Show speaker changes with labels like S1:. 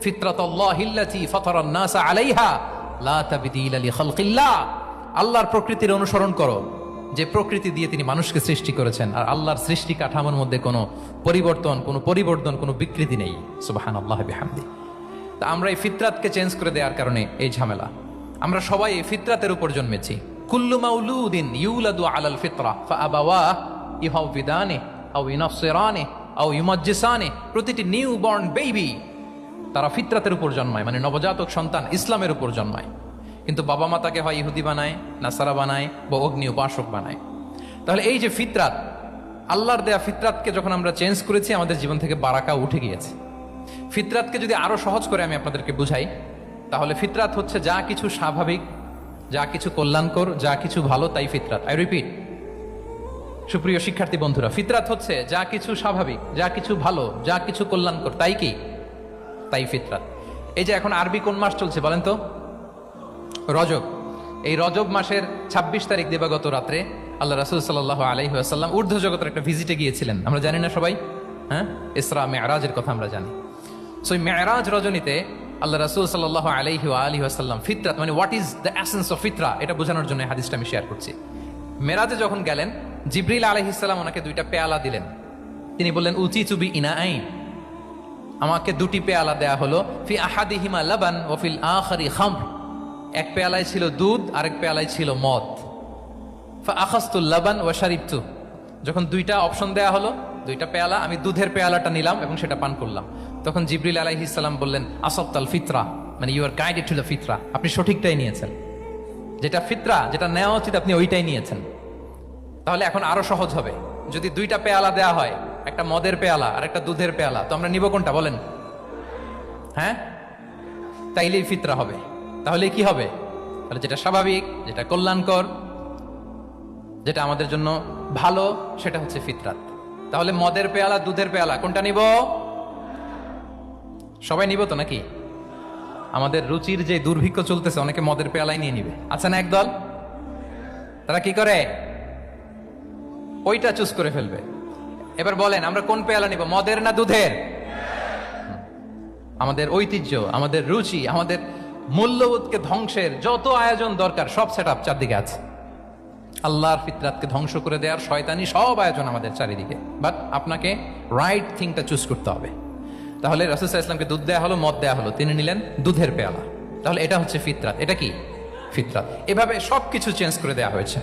S1: ফিতরাতাল্লাহিল্লাতী ফাতারান নাস আলাইহা লা তাবদীলা লিখালকিল্লাহ। আল্লাহর প্রকৃতির অনুসরণ করো, যে প্রকৃতি দিয়ে তিনি মানুষকে সৃষ্টি করেছেন। আর আল্লাহর সৃষ্টি কাঠামোর মধ্যে কোনো পরিবর্তন, কোনো বিকৃতি নেই। সুবহানাল্লাহি ওয়া বিহামদিহি। তা আমরা এই ফিতরাতকে চেঞ্জ করে দেওয়ার কারণে এই ঝামেলা। আমরা সবাই এই ফিতরাতের উপর জন্মেছি। কুল্লু মাউলুদিন ইউলাদু আলাল ফিতরা ফাআবাওয়াহু ইউহাউবিদানিহি আও ইউনাসসিরানিহি আও ইউমাজ্জিসানিহি। প্রতিটি নিউ বর্ন বেবি তারা ফিতরাতের উপর জন্মায়, মানে নবজাতক সন্তান ইসলামের উপর জন্মায়। কিন্তু বাবা মা তাকে হয় ইহুদি বানায়, নাসারা বানায়, বা অগ্নি উপাসক বানায়। তাহলে এই যে ফিতরাত, আল্লাহর দেয়া ফিতরাতকে যখন আমরা চেঞ্জ করেছি, আমাদের জীবন থেকে বারাকা উঠে গিয়েছে। ফিতরাতকে যদি আরো সহজ করে আমি আপনাদেরকে বুঝাই, তাহলে ফিতরাত হচ্ছে যা কিছু স্বাভাবিক, যা কিছু কল্যাণকর, যা কিছু ভালো, তাই ফিতরাত। আই রিপিট, সুপ্রিয় শিক্ষার্থী বন্ধুরা, ফিতরাত হচ্ছে যা কিছু স্বাভাবিক, যা কিছু ভালো, যা কিছু কল্যাণকর, তাই কি? তাই ফিতরাত। এই যে এখন আরবি কোন মাস চলছে বলেন তো? রজব। এই রজব মাসের 26 তারিখ দিবাগত রাত্রে আল্লাহ রাসূল সাল্লাল্লাহু আলাইহি ওয়াসাল্লাম ঊর্ধ্ব জগতের একটা ভিজিটে গিয়েছিলেন। আমরা জানি না সবাই? হ্যাঁ, ইসরা মেরাজের কথা আমরা জানি। সো মেরাজ রজনীতে আল্লাহ রাসূল সাল্লাল্লাহু আলাইহি ওয়াসাল্লাম ফিতরাত, মানে what is the essence of ফিতরা, এটা বোঝানোর জন্য হাদিসটা আমি শেয়ার করছি। মেরাজে যখন গেলেন, জিবরিল আলাইহিস সালাম ওনাকে 2টা পেয়ালা দিলেন। তিনি বললেন, উচিতু বি ইনাআইন, আমাকে 2টি পেয়ালা দেয়া হলো। ফি আহাদিহিমা লাবান ওয়া ফিল আখারি খামর। এক পেয়ালায় ছিল দুধ, আরেক পেয়ালায় ছিল মদ। ফা আখাযতুল লাবান ওয়া শারিবতু। যখন 2টা অপশন দেয়া হলো, 2টা পেয়ালা, আমি দুধের পেয়ালাটা নিলাম এবং সেটা পান করলাম। তখন জিবরিল আলাইহিস সালাম বললেন, আসাবতাল ফিতরা, মানে you are guided to the ফিতরা, আপনি সঠিকটাই নিয়েছেন। যেটা ফিতরা, যেটা নেওয়া উচিত, আপনি ওইটাই নিয়েছেন। তাহলে এখন আরো সহজ হবে। যদি 2টা পেয়ালা দেয়া হয়, একটা মদের পেয়ালা আর একটা দুধের পেয়ালা, তো আমরা নিব কোনটা বলেন? হ্যাঁ, তাইলেই ফিতরা হবে। তাহলে কি হবে? তাহলে যেটা স্বাভাবিক, যেটা কল্যাণকর, যেটা আমাদের জন্য ভালো, সেটা হচ্ছে ফিতরাত। তাহলে মদের পেয়ালা, দুধের পেয়ালা, কোনটা নিব? সবাই নিব তো নাকি? আমাদের রুচির যে দুর্ভিক্ষ চলতেছে, অনেকে মদের পেয়ালাই নিয়ে নিবে। আচ্ছা না, একদল তারা কি করে? ওইটা চুজ করে ফেলবে। এবার বলেন, আমরা কোন পেয়ালা নিব, মদের না দুধের? আমাদের ঐতিহ্য, আমাদের রুচি, আমাদের মূল্যবোধকে ধ্বংসের যত আয়োজন দরকার, সব সেটআপ চারদিকে আছে। আল্লাহর ফিতরাতকে ধ্বংস করে দেওয়ার শয়তানি সব আয়োজন আমাদের চারিদিকে। বাট আপনাকে রাইট থিংটা চুজ করতে হবে। তাহলে রাসূল সাল্লাল্লাহু আলাইহি ওয়াসাল্লামকে দুধ দেয়া হলো, মদ দেয়া হলো, তিনি নিলেন দুধের পেয়ালা। তাহলে এটা হচ্ছে ফিতরাত। এটা কি? ফিতরাত। এভাবে সবকিছু চেঞ্জ করে দেওয়া হয়েছে।